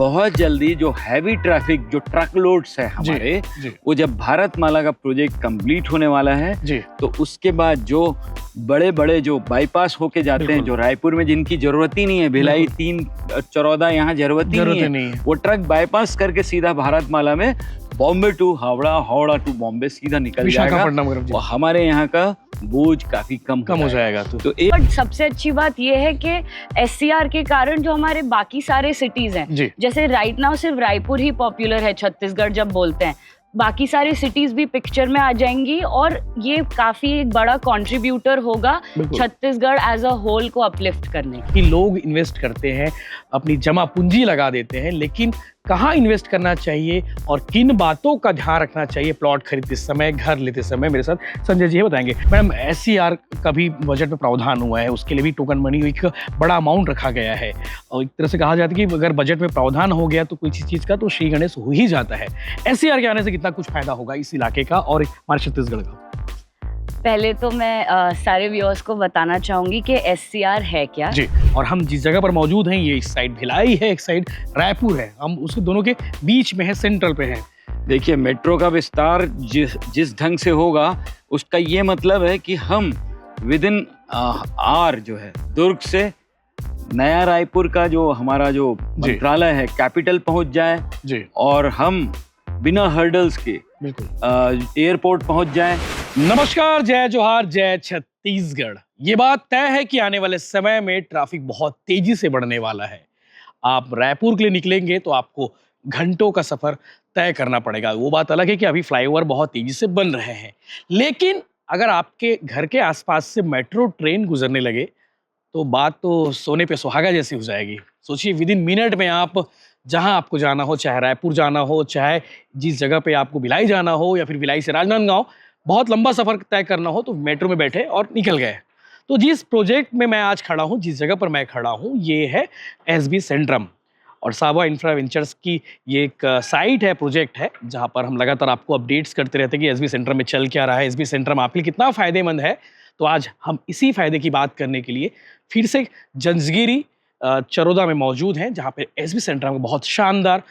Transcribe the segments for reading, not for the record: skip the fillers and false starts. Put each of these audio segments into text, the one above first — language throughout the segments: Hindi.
बहुत जल्दी जो हैवी ट्रैफिक जो ट्रक लोड्स है हमारे जी। वो जब भारतमाला का प्रोजेक्ट कंप्लीट होने वाला है जी। तो उसके बाद जो बड़े बड़े जो बाईपास होके जाते हैं जो रायपुर में जिनकी जरूरत ही नहीं है, भिलाई 3 चरौदा यहाँ जरूरत ही नहीं है, वो ट्रक बाईपास करके सीधा भारतमाला में बॉम्बे टू हावड़ा, हावड़ा टू बॉम्बे सीधा निकल जाएगा और हमारे यहाँ का बोझ काफी कम हो जाएगा। तो बट सबसे अच्छी बात यह है कि SCR के कारण जो हमारे बाकी सारे सिटीज हैं, जैसे राइट नाउ सिर्फ रायपुर ही पॉपुलर है छत्तीसगढ़ जब बोलते हैं, बाकी सारी सिटीज भी पिक्चर में आ जाएंगी और ये काफी एक बड़ा कंट्रीब्यूटर होगा छत्तीसगढ़ एज अ होल को अपलिफ्ट करने कि लोग इन्वेस्ट करते हैं, अपनी जमा पूंजी लगा देते हैं, लेकिन कहाँ इन्वेस्ट करना चाहिए और किन बातों का ध्यान रखना चाहिए प्लॉट खरीदते समय, घर लेते समय, मेरे साथ संजय जी बताएंगे। मैडम, SCR का भी बजट में प्रावधान हुआ है, उसके लिए भी टोकन मनी एक बड़ा अमाउंट रखा गया है और एक तरह से कहा जाता है कि अगर बजट में प्रावधान हो गया तो कोई चीज़ का तो श्री गणेश हो ही जाता है। SCR के आने से कितना कुछ फायदा होगा इस इलाके का और हमारे छत्तीसगढ़ का? पहले तो मैं सारे व्यूअर्स को बताना चाहूंगी कि SCR है क्या जी, और हम जिस जगह पर मौजूद हैं ये इस साइड भिलाई है, एक साइड रायपुर है, हम उसके दोनों के बीच में है, सेंट्रल पे है। देखिए, मेट्रो का विस्तार जिस ढंग से होगा उसका ये मतलब है कि हम विद इन आर जो है दुर्ग से नया रायपुर का जो हमारा जो मंत्रालय है कैपिटल पहुंच जाए जी, और हम बिना हर्डल्स के एयरपोर्ट पहुंच जाए। नमस्कार, जय जोहार, जय छत्तीसगढ़। ये बात तय है कि आने वाले समय में ट्रैफिक बहुत तेजी से बढ़ने वाला है। आप रायपुर के लिए निकलेंगे तो आपको घंटों का सफर तय करना पड़ेगा। वो बात अलग है कि अभी फ्लाईओवर बहुत तेजी से बन रहे हैं, लेकिन अगर आपके घर के आसपास से मेट्रो ट्रेन गुजरने लगे तो बात तो सोने पे सुहागा जैसी हो जाएगी। सोचिए, विद इन मिनट में आप जहां आपको जाना हो, चाहे रायपुर जाना हो, चाहे जिस जगह पे आपको भिलाई जाना हो या फिर भिलाई से राजनांदगांव, बहुत लंबा सफर तय करना हो तो मेट्रो में बैठे और निकल गए। तो जिस प्रोजेक्ट में मैं आज खड़ा हूँ, जिस जगह पर मैं खड़ा हूँ, ये है SB सेंट्रम और साबा इंफ्रा वेंचर्स की ये एक साइट है, प्रोजेक्ट है, जहाँ पर हम लगातार आपको अपडेट्स करते रहते हैं कि SB सेंट्रम में चल क्या रहा है, SB सेंट्रम आपके लिए कितना फ़ायदेमंद है। तो आज हम इसी फायदे की बात करने के लिए फिर से जंजगिरी चरौदा में मौजूद हैं, जहाँ पे SB सेंट्रम में बहुत शानदार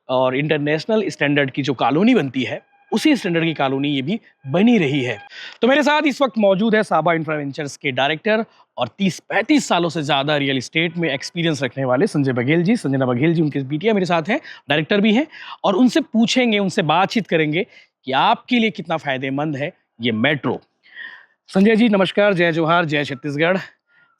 और इंटरनेशनल स्टैंडर्ड की जो कॉलोनी बनती है, उसी स्टैंडर्ड की कॉलोनी ये भी बनी रही है। तो मेरे साथ इस वक्त मौजूद है साबा इंफ्रा वेंचर्स के डायरेक्टर और 30-35 सालों से ज़्यादा रियल एस्टेट में एक्सपीरियंस रखने वाले संजय बघेल जी, संजना बघेल जी, उनके बिटिया मेरे साथ हैं, डायरेक्टर भी हैं, और उनसे पूछेंगे, उनसे बातचीत करेंगे कि आपके लिए कितना फ़ायदेमंद है ये मेट्रो। संजय जी नमस्कार, जय जोहार, जय छत्तीसगढ़।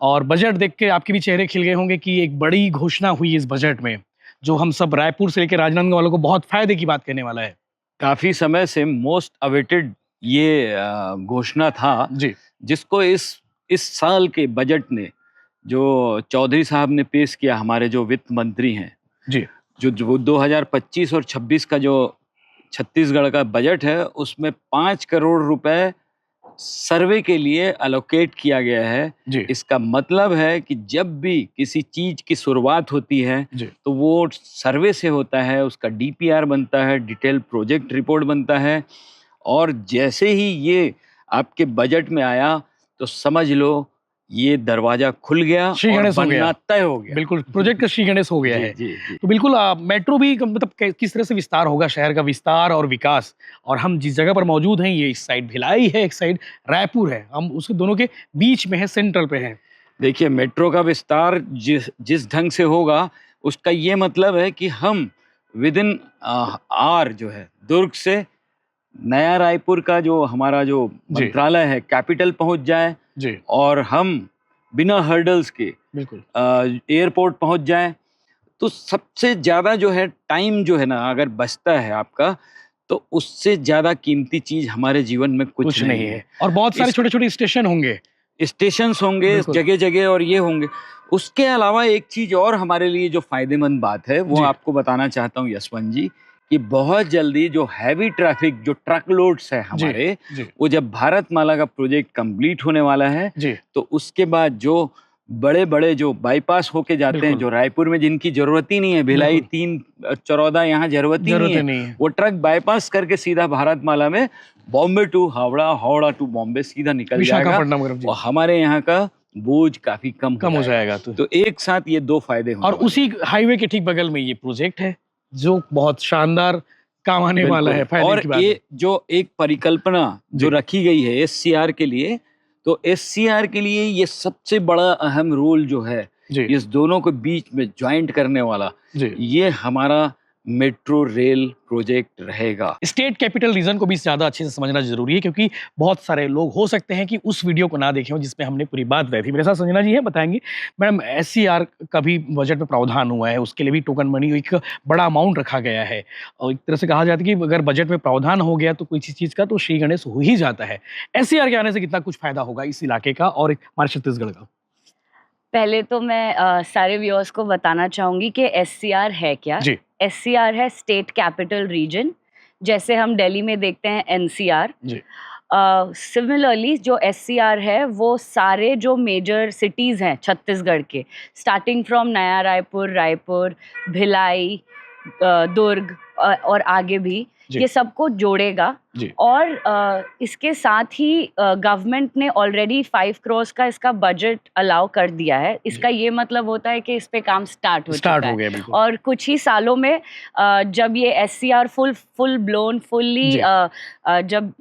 और बजट देख के आपके भी चेहरे खिल गए होंगे कि एक बड़ी घोषणा हुई इस बजट में, जो हम सब रायपुर से लेकर राजनांदगांव वालों को बहुत फायदे की बात करने वाला है। काफी समय से मोस्ट अवेटेड ये घोषणा था जी, जिसको इस साल के बजट ने जो चौधरी साहब ने पेश किया, हमारे जो वित्त मंत्री हैं जी, जो 2025 और 26 का जो छत्तीसगढ़ का बजट है उसमें 5 करोड़ रुपए सर्वे के लिए अलोकेट किया गया है जी। इसका मतलब है कि जब भी किसी चीज की शुरुआत होती है तो वो सर्वे से होता है, उसका DPR बनता है, डिटेल प्रोजेक्ट रिपोर्ट बनता है, और जैसे ही ये आपके बजट में आया तो समझ लो ये दरवाजा खुल गया, श्री गणेश बनना तय हो गया। बिल्कुल, प्रोजेक्ट का श्री गणेश हो गया है जी। तो बिल्कुल मेट्रो भी मतलब किस तरह से विस्तार होगा, शहर का विस्तार और विकास, और हम जिस जगह पर मौजूद हैं ये इस साइड भिलाई है, एक साइड रायपुर है, हम उसके दोनों के बीच में है, सेंट्रल पे है। देखिए, मेट्रो का विस्तार जिस ढंग से होगा उसका ये मतलब है कि हम विद इन आर जो है दुर्ग से नया रायपुर का जो हमारा जो मंत्रालय है कैपिटल पहुंच जाए जी, और हम बिना हर्डल्स के एयरपोर्ट पहुंच जाए। तो सबसे ज्यादा जो है टाइम जो है ना, अगर बचता है आपका, तो उससे ज्यादा कीमती चीज हमारे जीवन में कुछ नहीं है। और बहुत सारे छोटे छोटे स्टेशन होंगे, स्टेशंस होंगे जगह जगह, और ये होंगे। उसके अलावा एक चीज और हमारे लिए जो फायदेमंद बात है वो आपको बताना चाहता हूँ यशवंत जी, कि बहुत जल्दी जो हैवी ट्रैफिक जो ट्रक लोड्स है हमारे वो जब भारतमाला का प्रोजेक्ट कंप्लीट होने वाला है तो उसके बाद जो बड़े बड़े जो बाईपास होके जाते हैं जो रायपुर में जिनकी जरूरत ही नहीं है, भिलाई 3 चरौदा यहाँ जरूरत ही नहीं है, वो ट्रक बाईपास करके सीधा भारतमाला में बॉम्बे टू हावड़ा, हावड़ा टू बॉम्बे सीधा निकल जाएगा और हमारे यहाँ का बोझ काफी कम हो जाएगा। तो एक साथ ये दो फायदे होंगे। और उसी हाईवे के ठीक बगल में ये प्रोजेक्ट है जो बहुत शानदार काम आने वाला है। फायदे और की बात ये है। जो एक परिकल्पना जो रखी गई है SCR के लिए, तो SCR के लिए ये सबसे बड़ा अहम रोल जो है इस दोनों के बीच में ज्वाइंट करने वाला, ये हमारा मेट्रो रेल प्रोजेक्ट रहेगा। स्टेट कैपिटल रीजन को भी ज्यादा अच्छे से समझना जरूरी है, क्योंकि बहुत सारे लोग हो सकते हैं कि उस वीडियो को ना देखे हो जिसमें हमने पूरी बात बताई थी। मेरे साथ संजना जी है, बताएंगे। मैडम, SCR का भी बजट में प्रावधान हुआ है, उसके लिए भी टोकन मनी एक बड़ा अमाउंट रखा गया है, और एक तरह से कहा जाता है कि अगर बजट में प्रावधान हो गया तो कोई चीज का तो श्री गणेश हो ही जाता है। SCR के आने से कितना कुछ फायदा होगा इस इलाके का और हमारे छत्तीसगढ़ का? पहले तो मैं सारे व्यूअर्स को बताना चाहूंगी कि SCR है क्या। SCR है स्टेट कैपिटल रीजन, जैसे हम दिल्ली में देखते हैं NCR। सिमिलरली जो SCR है वो सारे जो मेजर सिटीज़ हैं छत्तीसगढ़ के, स्टार्टिंग फ्रॉम नया रायपुर, रायपुर, भिलाई, दुर्ग और आगे भी, ये सबको जोड़ेगा। और इसके साथ ही गवर्नमेंट ने ऑलरेडी 5 करोड़ का इसका बजट अलाउ कर दिया है। इसका ये मतलब होता है कि इस पे काम स्टार्ट हो चुका है। और कुछ ही सालों में जब ये SCR फुल ब्लोन फुल्ली जब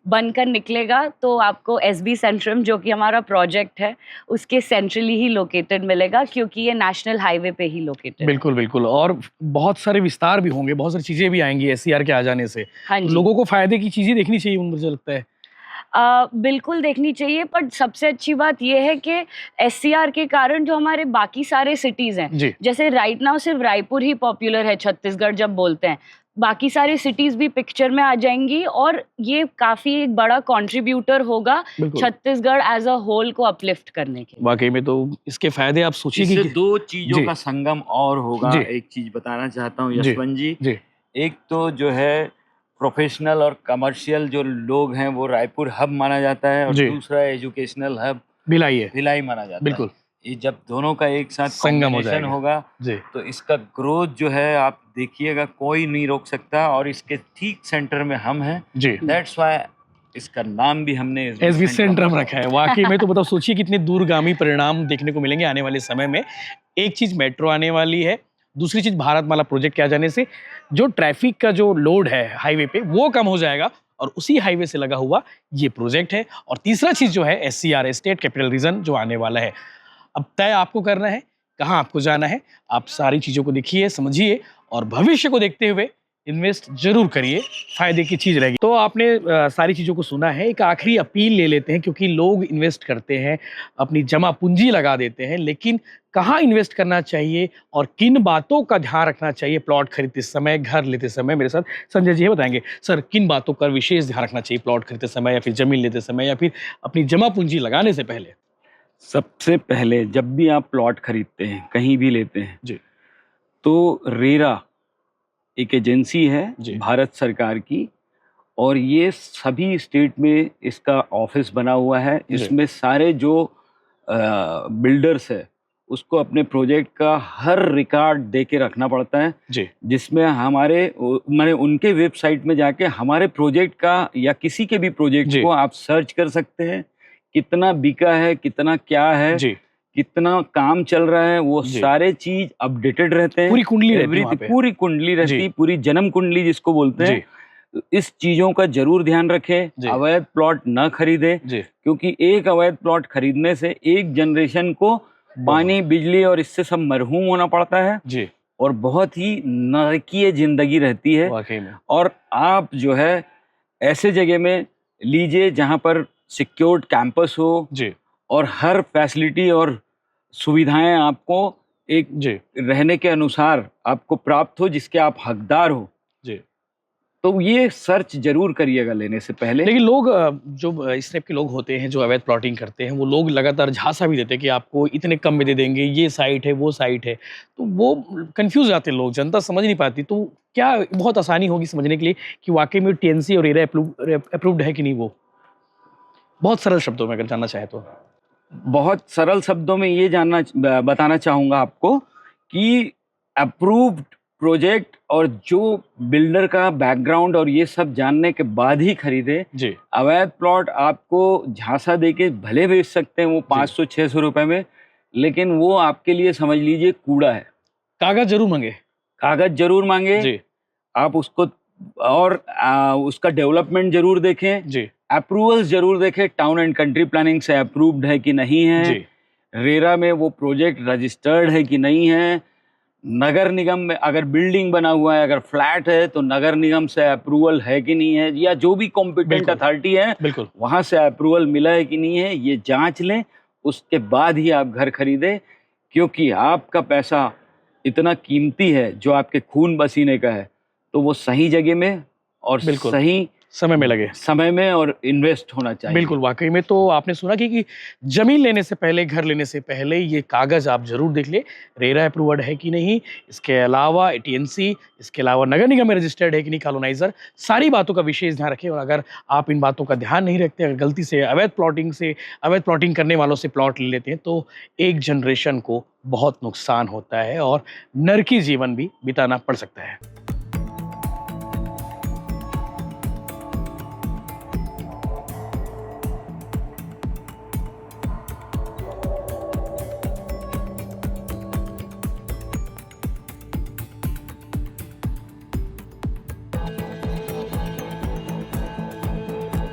बनकर निकलेगा तो आपको SB सेंट्रम, जो कि हमारा प्रोजेक्ट है, उसके सेंट्रली ही लोकेटेड मिलेगा, क्योंकि ये नेशनल हाईवे पे ही लोकेटेड। बिल्कुल बिल्कुल। और बहुत सारे विस्तार भी होंगे, बहुत सारी चीजें भी आएंगी SCR के आ जाने से। लोगों को फायदे की चीजें देखनी चाहिए, मुझे लगता है। बिल्कुल देखनी चाहिए, पर सबसे अच्छी बात यह है कि SCR के कारण जो हमारे बाकी सारे सिटीज हैं, जैसे राइट नाउ सिर्फ रायपुर ही पॉपुलर है छत्तीसगढ़ जब बोलते हैं, बाकी सारी सिटीज भी पिक्चर में आ जाएंगी, और ये काफी एक बड़ा कंट्रीब्यूटर होगा छत्तीसगढ़ एज अ होल को अपलिफ्ट करने के। वाकई में तो इसके फायदे आप सोचिए कि दो चीजों का संगम और होगा। एक चीज बताना चाहता हूँ यशवंत जी, एक तो जो है प्रोफेशनल और कमर्शियल जो लोग हैं वो रायपुर हब माना जाता है, और दूसरा एजुकेशनल हब भिलाई माना जाता है। बिल्कुल। ये जब दोनों का एक साथ संगम होगा तो इसका ग्रोथ जो है आप देखिएगा, कोई नहीं रोक सकता। और इसके ठीक सेंटर में हम हैं, दैट्स व्हाई इसका नाम भी हमने SB सेंट्रम रखा है। वाकई में तो बताओ, सोचिए कितने दूरगामी परिणाम देखने को मिलेंगे आने वाले समय में। एक चीज मेट्रो आने वाली है, दूसरी चीज भारतमाला प्रोजेक्ट के आ जाने से जो ट्रैफिक का जो लोड है हाईवे पे वो कम हो जाएगा, और उसी हाईवे से लगा हुआ ये प्रोजेक्ट है। और तीसरा चीज जो है SCR स्टेट कैपिटल रीजन जो आने वाला है। अब तय आपको करना है कहाँ आपको जाना है। आप सारी चीजों को देखिए, समझिए, और भविष्य को देखते हुए इन्वेस्ट जरूर करिए, फायदे की चीज रहेगी। तो आपने सारी चीजों को सुना है। एक आखिरी अपील ले लेते हैं, क्योंकि लोग इन्वेस्ट करते हैं, अपनी जमा पूंजी लगा देते हैं, लेकिन कहाँ इन्वेस्ट करना चाहिए और किन बातों का ध्यान रखना चाहिए प्लॉट खरीदते समय, घर लेते समय? मेरे साथ संजय जी बताएंगे। सर, किन बातों का विशेष ध्यान रखना चाहिए प्लॉट खरीदते समय, या फिर जमीन लेते समय, या फिर अपनी जमा पूंजी लगाने से पहले? सबसे पहले जब भी आप प्लॉट खरीदते हैं, कहीं भी लेते हैं, तो रेरा एक एजेंसी है भारत सरकार की, और ये सभी स्टेट में इसका ऑफिस बना हुआ है। इसमें सारे जो बिल्डर्स है उसको अपने प्रोजेक्ट का हर रिकॉर्ड दे के रखना पड़ता है, जिसमें हमारे मैंने उनके वेबसाइट में जाके हमारे प्रोजेक्ट का या किसी के भी प्रोजेक्ट को आप सर्च कर सकते हैं, कितना बिका है, कितना क्या है, कितना काम चल रहा है, वो सारे चीज अपडेटेड रहते हैं। पूरी कुंडली रहती है, पूरी जन्म कुंडली जिसको बोलते हैं। इस चीजों का जरूर ध्यान रखें, अवैध प्लॉट न खरीदें, क्योंकि एक अवैध प्लॉट खरीदने से एक जनरेशन को पानी, बिजली और इससे सब मरहूम होना पड़ता है, और बहुत ही नरकीय जिंदगी रहती है। और आप जो है ऐसे जगह में लीजिए जहां पर सिक्योर्ड कैंपस हो और हर फैसिलिटी और सुविधाएं आपको एक रहने के अनुसार आपको प्राप्त हो, जिसके आप हकदार हो। तो ये सर्च जरूर करिएगा लेने से पहले। लेकिन लोग जो इस टाइप के लोग होते हैं जो अवैध प्लॉटिंग करते हैं, वो लोग लगातार झांसा भी देते हैं कि आपको इतने कम में दे देंगे, ये साइट है, वो साइट है, तो वो कंफ्यूज जाते हैं लोग, जनता समझ नहीं पाती। तो क्या बहुत आसानी होगी समझने के लिए कि वाकई में TNC और रेरा अप्रूव्ड है कि नहीं? वो बहुत सरल शब्दों में अगर जानना चाहे तो। बहुत सरल शब्दों में ये बताना चाहूंगा आपको कि अप्रूव्ड प्रोजेक्ट और जो बिल्डर का बैकग्राउंड और ये सब जानने के बाद ही खरीदे। जी। अवैध प्लॉट आपको झांसा देके भले बेच सकते हैं वो 500-600 रुपए में, लेकिन वो आपके लिए समझ लीजिए कूड़ा है। कागज जरूर मांगे। कागज जरूर मांगे जी। आप उसको, और उसका डेवलपमेंट जरूर देखें जी। अप्रूवल्स जरूर देखें, टाउन एंड कंट्री प्लानिंग से अप्रूव्ड है कि नहीं है जी। रेरा में वो प्रोजेक्ट रजिस्टर्ड है कि नहीं है, नगर निगम में अगर बिल्डिंग बना हुआ है, अगर फ्लैट है तो नगर निगम से अप्रूवल है कि नहीं है, या जो भी कॉम्पिटेंट अथॉरिटी है बिल्कुल वहां से अप्रूवल मिला है कि नहीं है, ये जांच लें। उसके बाद ही आप घर खरीदें, क्योंकि आपका पैसा इतना कीमती है जो आपके खून पसीने का है, तो वो सही जगह में और सही समय में लगे, समय में और इन्वेस्ट होना चाहिए। बिल्कुल, वाकई में। तो आपने सुना कि जमीन लेने से पहले, घर लेने से पहले ये कागज आप जरूर देख ले, रेरा अप्रूव्ड है कि नहीं, इसके अलावा एटीएनसी, इसके अलावा नगर निगम में रजिस्टर्ड है कि नहीं कॉलोनाइजर, सारी बातों का विशेष ध्यान रखें। और अगर आप इन बातों का ध्यान नहीं रखते, अगर गलती से अवैध प्लॉटिंग करने वालों से प्लॉट ले लेते हैं, तो एक जनरेशन को बहुत नुकसान होता है और नरकी जीवन भी बिताना पड़ सकता है।